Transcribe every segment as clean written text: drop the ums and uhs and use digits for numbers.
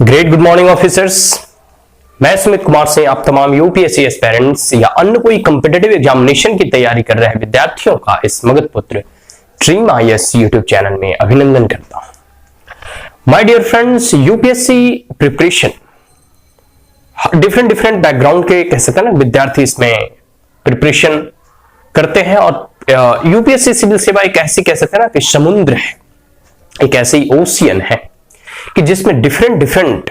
Great good morning officers. मैं सुमित कुमार से आप तमाम यूपीएससी एस्पिरेंट्स या अन्य कोई कॉम्पिटिटिव एग्जामिनेशन की तैयारी कर रहे विद्यार्थियों का इस मगध पुत्र ड्रीम आईएएस यूट्यूब चैनल में अभिनंदन करता हूं। My dear friends, UPSC preparation different background के कह सकते हैं ना विद्यार्थी इसमें प्रिपरेशन करते हैं और यूपीएससी सिविल सेवा एक ऐसी कह सकते हैं ना कि समुद्र है, एक ऐसी ओशियन है कि जिसमें डिफरेंट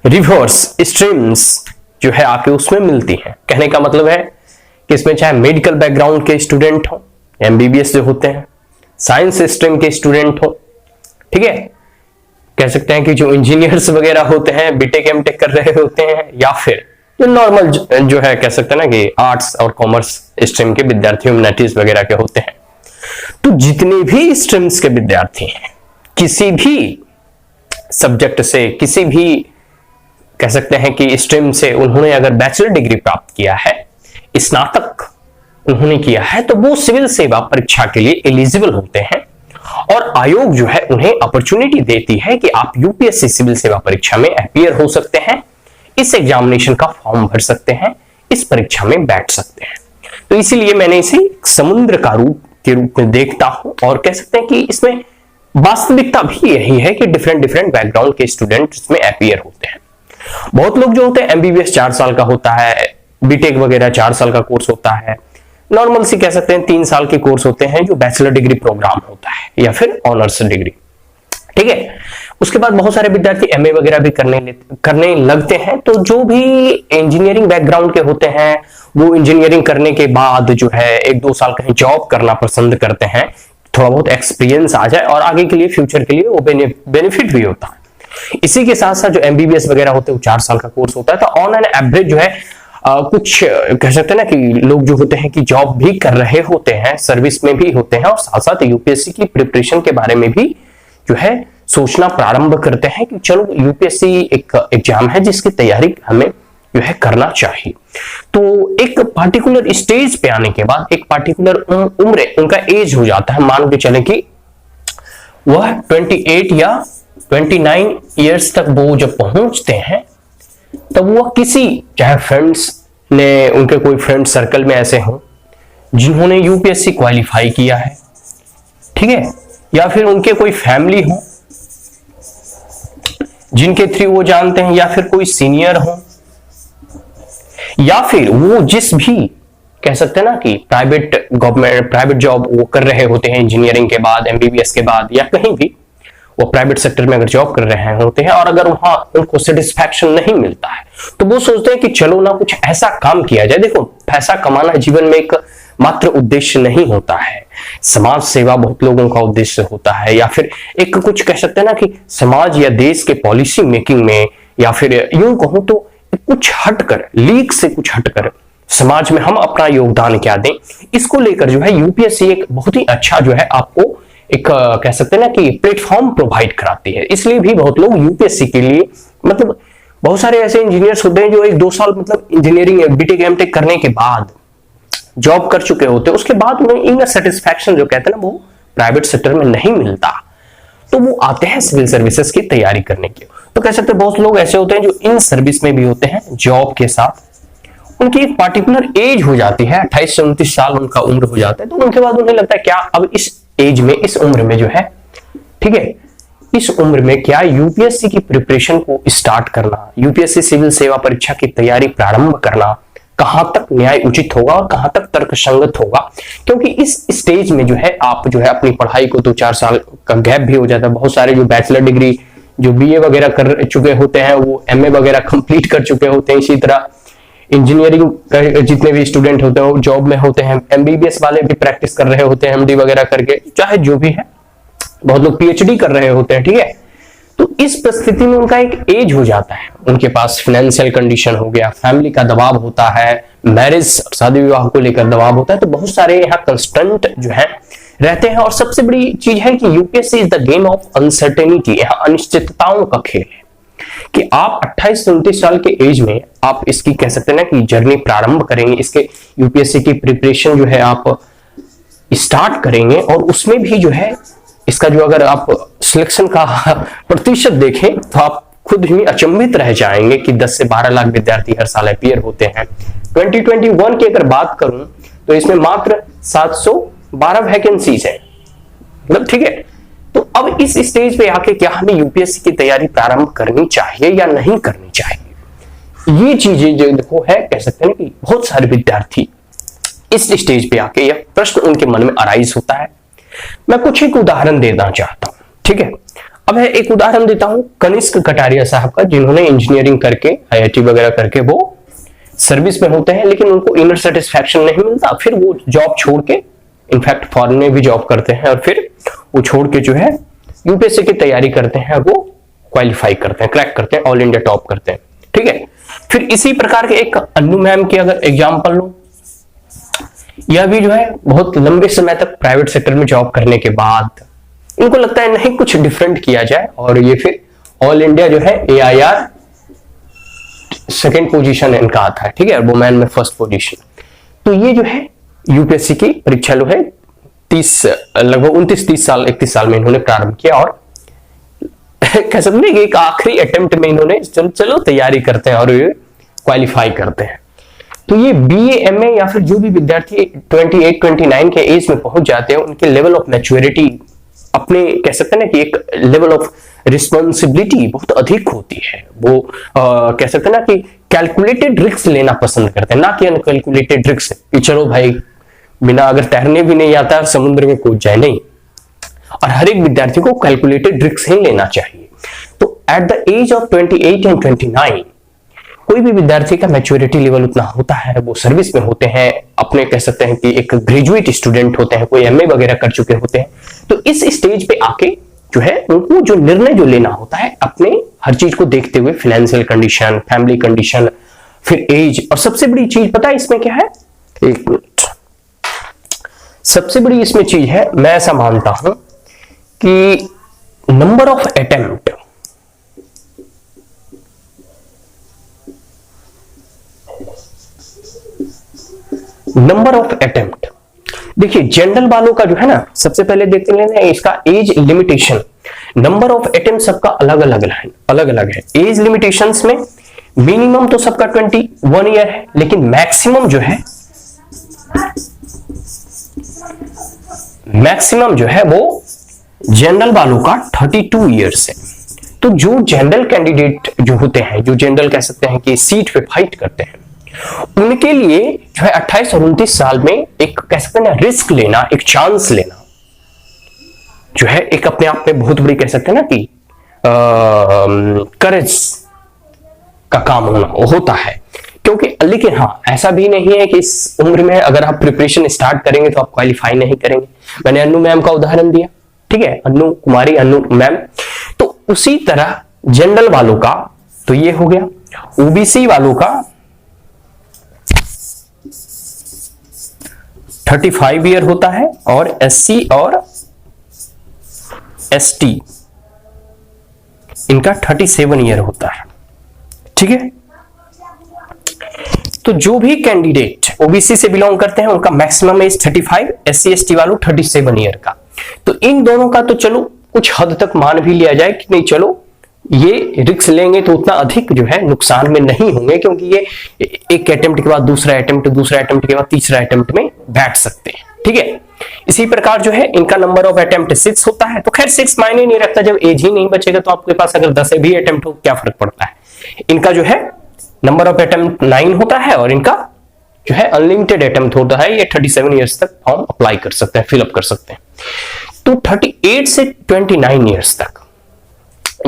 रिवर्स स्ट्रीम्स जो है आके उसमें मिलती हैं। कहने का मतलब है कि इसमें चाहे मेडिकल बैकग्राउंड के स्टूडेंट हो, एमबीबीएस जो होते हैं, साइंस स्ट्रीम के स्टूडेंट हो, ठीक है, कह सकते हैं कि जो इंजीनियर्स वगैरह होते हैं, बीटेक एमटेक कर रहे होते हैं, या फिर जो नॉर्मल जो है कह सकते हैं ना कि आर्ट्स और कॉमर्स स्ट्रीम के विद्यार्थी, ह्यूमैनिटीज वगैरह के होते हैं। तो जितने भी स्ट्रीम्स के विद्यार्थी हैं, किसी भी सब्जेक्ट से, किसी भी कह सकते हैं कि स्ट्रीम से उन्होंने अगर बैचलर डिग्री प्राप्त किया है, स्नातक उन्होंने किया है, तो वो सिविल सेवा परीक्षा के लिए एलिजिबल होते हैं और आयोग जो है उन्हें अपॉर्चुनिटी देती है कि आप यूपीएससी सिविल सेवा परीक्षा में अपीयर हो सकते हैं, इस एग्जामिनेशन का फॉर्म भर सकते हैं, इस परीक्षा में बैठ सकते हैं। तो इसीलिए मैंने इसे समुद्र का रूप के रूप में देखता हूं और कह सकते हैं कि इसमें वास्तविकता भी यही है कि डिफरेंट बैकग्राउंड के स्टूडेंट इसमें अपीयर होते हैं। बहुत लोग जो होते हैं एमबीबीएस 4 साल का होता है, बीटेक वगैरह 4 साल का कोर्स होता है, नॉर्मल सी कह सकते हैं 3 साल के कोर्स होते हैं जो बैचलर डिग्री प्रोग्राम होता है या फिर ऑनर्स डिग्री, ठीक है। उसके बाद बहुत सारे विद्यार्थी एमए वगैरह भी करने लगते हैं। तो जो भी इंजीनियरिंग बैकग्राउंड के होते हैं वो इंजीनियरिंग करने के बाद जो है 1-2 साल कहीं जॉब करना पसंद करते हैं, थोड़ा बहुत एक्सपीरियंस आ जाए और आगे के लिए फ्यूचर के लिए वो बेनिफिट भी होता है। इसी के साथ साथ जो एमबीबीएस वगैरह होते हैं वो 4 साल का कोर्स होता है। तो ऑन एन एवरेज जो है कुछ कह सकते हैं ना कि लोग जो होते हैं कि जॉब भी कर रहे होते हैं, सर्विस में भी होते हैं और साथ साथ यूपीएससी की प्रिपरेशन के बारे में भी जो है सोचना प्रारंभ करते हैं कि चलो यूपीएससी एक एग्जाम है जिसकी तैयारी हमें जो है करना चाहिए। तो एक पार्टिकुलर स्टेज पे आने के बाद एक पार्टिकुलर उम्र उनका एज हो जाता है, मान के चले कि वह 28 या 29 इयर्स तक वो जब पहुंचते हैं तब वह किसी चाहे फ्रेंड्स ने, उनके कोई फ्रेंड सर्कल में ऐसे हों जिन्होंने यूपीएससी क्वालिफाई किया है, ठीक है, या फिर उनके कोई फैमिली हो जिनके थ्रू वो जानते हैं, या फिर कोई सीनियर हो, या फिर वो जिस भी कह सकते हैं ना कि प्राइवेट जॉब वो कर रहे होते हैं इंजीनियरिंग के बाद, एमबीबीएस के बाद, या कहीं भी वो प्राइवेट सेक्टर में अगर जॉब कर रहे होते हैं और अगर वहां उनको सेटिस्फैक्शन नहीं मिलता है तो वो सोचते हैं कि चलो ना कुछ ऐसा काम किया जाए। देखो, पैसा कमाना जीवन में एक मात्र उद्देश्य नहीं होता है, समाज सेवा बहुत लोगों का उद्देश्य होता है, या फिर एक कुछ कह सकते हैं ना कि समाज या देश के पॉलिसी मेकिंग में, या फिर यूं कहूं तो कुछ हटकर, लीक से कुछ हटकर समाज में हम अपना योगदान क्या दें, इसको लेकर जो है यूपीएससी एक बहुत ही अच्छा जो है आपको एक कह सकते हैं ना कि प्लेटफॉर्म प्रोवाइड कराती है। इसलिए भी बहुत लोग यूपीएससी के लिए, मतलब बहुत सारे ऐसे इंजीनियर्स होते हैं जो 1-2 साल मतलब इंजीनियरिंग बीटेक एमटेक करने के बाद जॉब कर चुके होते हैं, उसके बाद उन्हें इनर सेटिस्फैक्शन जो कहते हैं ना वो प्राइवेट सेक्टर में नहीं मिलता, तो वो आते हैं सिविल सर्विसेज की तैयारी करने के। तो कह सकते हैं बहुत लोग ऐसे होते हैं जो इन सर्विस में भी होते हैं, जॉब के साथ उनकी एक पार्टिकुलर एज हो जाती है, 28 से 29 साल उनका उम्र हो जाता है। तो उनके बाद उन्हें लगता है क्या अब इस एज में, इस उम्र में जो है, ठीक है, इस उम्र में क्या यूपीएससी की प्रिपरेशन को स्टार्ट करना, यूपीएससी सिविल सेवा परीक्षा की तैयारी प्रारंभ करना कहां तक न्याय उचित होगा और कहां तक तर्कसंगत होगा। क्योंकि इस स्टेज में जो है आप जो है अपनी पढ़ाई को 2-4 साल का गैप भी हो जाता है। बहुत सारे जो बैचलर डिग्री, जो बीए वगैरह कर चुके होते हैं, वो एमए वगैरह कंप्लीट कर चुके होते हैं। इसी तरह इंजीनियरिंग जितने भी स्टूडेंट होते हैं वो जॉब में होते हैं, एमबीबीएस वाले भी प्रैक्टिस कर रहे होते हैं, एमडी वगैरह करके, चाहे जो भी है, बहुत लोग पीएचडी कर रहे होते हैं, ठीक है। तो इस परिस्थिति में उनका एक एज हो जाता है, उनके पास फाइनेंशियल कंडीशन हो गया, फैमिली का दबाव होता है, मैरिज शादी विवाह को लेकर दबाव होता है, तो बहुत सारे यहाँ कंस्टेंट जो है रहते हैं। और सबसे बड़ी चीज है कि UPSC is the game of uncertainty, यहाँ अनिश्चितताओं का खेल है कि आप 28 से 29 साल के एज में आप इसकी कह सकते हैं ना कि जर्नी प्रारंभ करेंगे, इसके यूपीएससी की प्रिपरेशन जो है आप स्टार्ट करेंगे, और उसमें भी जो है इसका जो अगर आप सिलेक्शन का प्रतिशत देखें तो आप खुद ही अचंभित रह जाएंगे कि 10 से 12 लाख विद्यार्थी हर साल अपीयर होते हैं। 2021 की अगर बात करूं तो इसमें मात्र 712 वैकेंसीज है, मतलब ठीक है। तो अब इस स्टेज पे आके क्या हमें यूपीएससी की तैयारी प्रारंभ करनी चाहिए या नहीं करनी चाहिए, ये चीजें जो देखो है, कह सकते हैं कि बहुत सारे विद्यार्थी इस स्टेज पे आके यह प्रश्न उनके मन में अराइज होता है। मैं कुछ एक उदाहरण देना चाहता हूं, ठीक है। अब मैं एक उदाहरण देता हूं कनिष्क कटारिया साहब का, जिन्होंने इंजीनियरिंग करके आईआईटी वगैरह करके वो सर्विस में होते हैं, लेकिन उनको इनर सेटिस्फैक्शन नहीं मिलता, फिर वो जॉब छोड़ के, इनफैक्ट फॉरेन में भी जॉब करते हैं, और फिर वो छोड़ के जो है यूपीएससी की तैयारी करते हैं, वो क्वालिफाई करते हैं, क्रैक करते हैं, ऑल इंडिया टॉप करते हैं, ठीक है। फिर इसी प्रकार के एक अन्नू मैम की अगर एग्जाम्पल लो, यह भी जो है बहुत लंबे समय तक प्राइवेट सेक्टर में जॉब करने के बाद इनको लगता है नहीं कुछ डिफरेंट किया जाए, और ये फिर ऑल इंडिया जो है एआईआर सेकंड पोजीशन इनका आता है, ठीक है, वुमेन में फर्स्ट पोजीशन। तो ये जो है यूपीएससी की परीक्षा जो है लगभग 29-30 साल 31 साल में इन्होंने प्रारंभ किया, और कह सकते हैं कि एक आखिरी अटेम्प्ट में इन्होंने चलो तैयारी करते हैं और ये क्वालिफाई करते हैं। तो ये बीए एमए या फिर जो भी विद्यार्थी 28-29 के एज में पहुंच जाते हैं, उनके लेवल ऑफ मैच्योरिटी, अपने कह सकते हैं ना कि एक लेवल ऑफ रिस्पॉन्सिबिलिटी बहुत अधिक होती है। वो कह सकते हैं ना कि कैलकुलेटेड रिस्क लेना पसंद करते हैं, ना कि अनकैलकुलेटेड रिस्क कि चलो भाई बिना अगर तैरने भी नहीं आता समुद्र में कूद जाए, नहीं। और हर एक विद्यार्थी को कैलकुलेटेड रिस्क ही लेना चाहिए। तो at the age of 28 and 29 कोई भी विद्यार्थी का मैच्योरिटी लेवल उतना होता है, वो सर्विस में होते हैं, अपने कह सकते हैं कि एक ग्रेजुएट स्टूडेंट होते हैं, कोई एमए वगैरह कर चुके होते हैं। तो इस स्टेज पे आके जो है उनको जो निर्णय जो लेना होता है अपने हर चीज को देखते हुए, फाइनेंशियल कंडीशन, फैमिली कंडीशन, फिर एज, और सबसे बड़ी चीज पता है इसमें क्या है, एक मिनट, सबसे बड़ी इसमें चीज है, मैं ऐसा मानता हूं कि number of attempt. Number of attempt देखिए, जनरल वालों का जो है ना, सबसे पहले देखते लेना है इसका age limitation. Number of attempt सबका अलग अलग है, अलग अलग है। एज लिमिटेशंस में मिनिमम तो सबका 21 ईयर है, लेकिन मैक्सिमम जो है वो जनरल वालों का 32 ईयर्स है। तो जो जनरल कैंडिडेट जो होते हैं, जो जनरल कह सकते हैं कि सीट पे फाइट करते हैं, उनके लिए जो है 28 और 29 साल में एक कह सकते हैं ना रिस्क लेना, एक चांस लेना जो है एक अपने आप में बहुत बड़ी कह सकते हैं ना कि करेज का काम होता है। क्योंकि लेकिन हाँ, ऐसा भी नहीं है कि इस उम्र में अगर आप प्रिपरेशन स्टार्ट करेंगे तो आप क्वालिफाई नहीं करेंगे। मैंने अन्नू मैम का उदाहरण दिया, ठीक है, अन्नू कुमारी, अन्नू मैम। तो उसी तरह जनरल वालों का तो ये हो गया, ओबीसी वालों का 35 ईयर होता है, और एससी और एसटी इनका 37 ईयर होता है, ठीक है। तो जो भी कैंडिडेट ओबीसी से बिलोंग करते हैं उनका मैक्सिमम एज 35, एससी एसटी वालों 37 ईयर का। तो इन दोनों का तो चलो कुछ हद तक मान भी लिया जाए कि नहीं, चलो ये रिस्क लेंगे तो उतना अधिक जो है नुकसान में नहीं होंगे, क्योंकि ये एक अटेम्प्ट के बाद दूसरा अटेम्प्ट, दूसरा अटेम्प्ट के बाद तीसरा अटेम्प्ट में बैठ सकते हैं, ठीक है। इसी प्रकार जो है इनका नंबर ऑफ अटेम्प्ट 6 होता है। तो खैर 6 मायने नहीं रखता, जब एज ही नहीं बचेगा तो आपके पास अगर 10 भी अटेम्प्ट हो क्या फर्क पड़ता है। इनका जो है नंबर ऑफ अटेम्प्ट 9 होता है, और इनका जो है अनलिमिटेड अटेम्प्ट होता है। ये 37 ईयर्स तक फॉर्म अप्लाई कर सकते हैं, फिलअप कर सकते हैं। तो 38 से 29 ईयर्स तक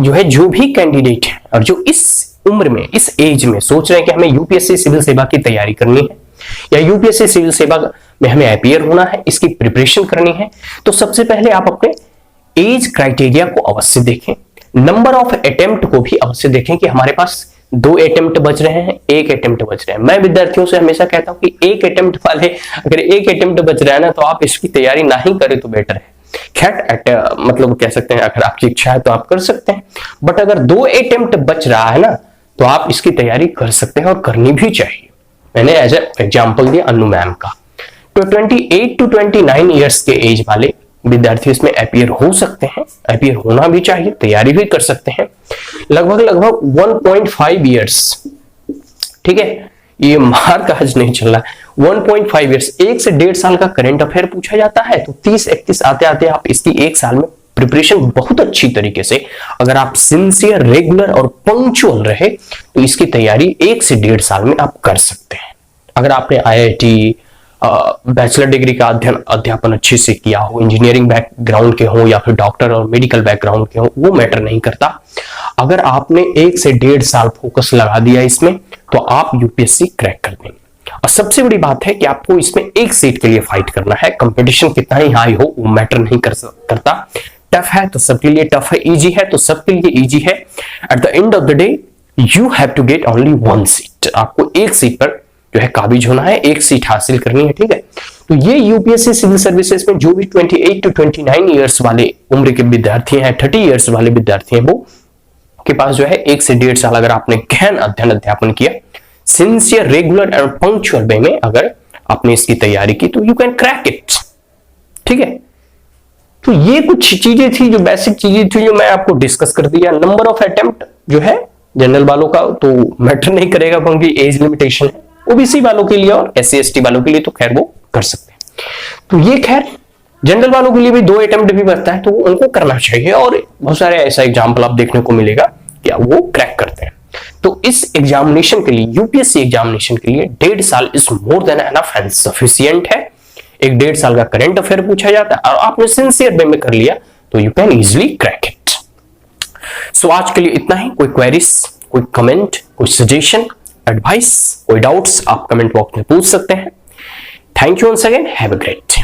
जो है जो भी कैंडिडेट है और जो इस उम्र में, इस एज में सोच रहे हैं कि हमें यूपीएससी सिविल सेवा की तैयारी करनी है या यूपीएससी सिविल सेवा में हमें अपीयर होना है, इसकी प्रिपरेशन करनी है, तो सबसे पहले आप अपने एज क्राइटेरिया को अवश्य देखें, नंबर ऑफ अटेम्प्ट को भी अवश्य देखें कि हमारे पास 2 अटेम्प्ट बच रहे हैं, 1 अटेम्प्ट बच रहे हैं। मैं विद्यार्थियों से हमेशा कहता हूं कि 1 अटेम्प्ट वाले, अगर 1 अटेम्प्ट बच रहा है ना, तो आप इसकी तैयारी ना ही करें तो बेटर है। खैर मतलब कह सकते हैं अगर आपकी इच्छा है तो आप कर सकते हैं, बट अगर 2 अटेम्प्ट बच रहा है ना, तो आप इसकी तैयारी कर सकते हैं और करनी भी चाहिए। मैंने एज एग्जाम्पल दिया अन्नू मैम का। तो 28 to 29 ईयर्स के एज वाले विद्यार्थी इसमें अपीयर हो सकते हैं, अपीयर होना भी चाहिए, तैयारी भी कर सकते हैं। लगभग 1.5 ईयर्स, ठीक है, ये मार का आज नहीं चल रहा है। 1.5 ईयर्स, 1 से 1.5 साल का करंट अफेयर पूछा जाता है। तो 30-31 आते आते आप इसकी 1 साल में प्रिपरेशन बहुत अच्छी तरीके से, अगर आप सिंसियर, रेगुलर और पंक्चुअल रहे तो इसकी तैयारी 1 से 1.5 साल में आप कर सकते हैं। अगर आपने IIT बैचलर डिग्री का अध्यापन अच्छे से किया हो, इंजीनियरिंग बैकग्राउंड के हो या फिर डॉक्टर और मेडिकल बैकग्राउंड के हो, वो मैटर नहीं करता। अगर आपने 1 से 1.5 साल फोकस लगा दिया इसमें तो आप यूपीएससी क्रैक कर देंगे। और सबसे बड़ी बात है कि आपको इसमें एक सीट के लिए फाइट करना है। कंपटीशन कितना ही हाई हो वो मैटर नहीं करता। टफ है तो सबके लिए टफ है, इजी है तो सबके लिए इजी है। At the end of the day you have to get only 1 seat. आपको एक सीट पर जो है काबिज होना है, एक सीट हासिल करनी है, ठीक है। तो ये यूपीएससी सिविल सर्विसेज में जो भी 28 to 29 ईयर्स वाले उम्र के विद्यार्थी हैं, 30 ईयर्स वाले विद्यार्थी हैं, वो के पास जो है 1 से 1.5 साल अगर आपने गहन अध्ययन अध्यापन किया, सिंसियर, रेगुलर एंड पंक्चुअल वे में अगर आपने इसकी तैयारी की तो यू कैन क्रैक इट, ठीक है। तो ये कुछ चीजें थी, जो बेसिक चीजें थी, जो मैं आपको डिस्कस कर दिया। नंबर ऑफ अटेम्प्ट जो है जनरल वालों का तो मैटर नहीं करेगा क्योंकि एज लिमिटेशन है। ओबीसी वालों के लिए और SC/ST वालों के लिए तो खैर वो कर सकते हैं। तो ये खैर जनरल वालों के लिए भी 2 अटेम्प्ट भी बनता है तो उनको करना चाहिए, और बहुत सारे ऐसा एग्जाम्पल आप देखने को मिलेगा कि वो क्रैक करते हैं। तो इस एग्जामिनेशन के लिए, यूपीएससी एग्जामिनेशन के लिए 1.5 साल is more than enough and sufficient है। 1.5 साल का करंट अफेयर पूछा जाता है और आपने सिंसियर वे में कर लिया तो you can easily crack it. So आज के लिए इतना ही। कोई क्वेरीज, कोई कमेंट, कोई सजेशन, एडवाइस, कोई डाउट्स आप कमेंट बॉक्स में पूछ सकते हैं। Thank you once again, have a great day.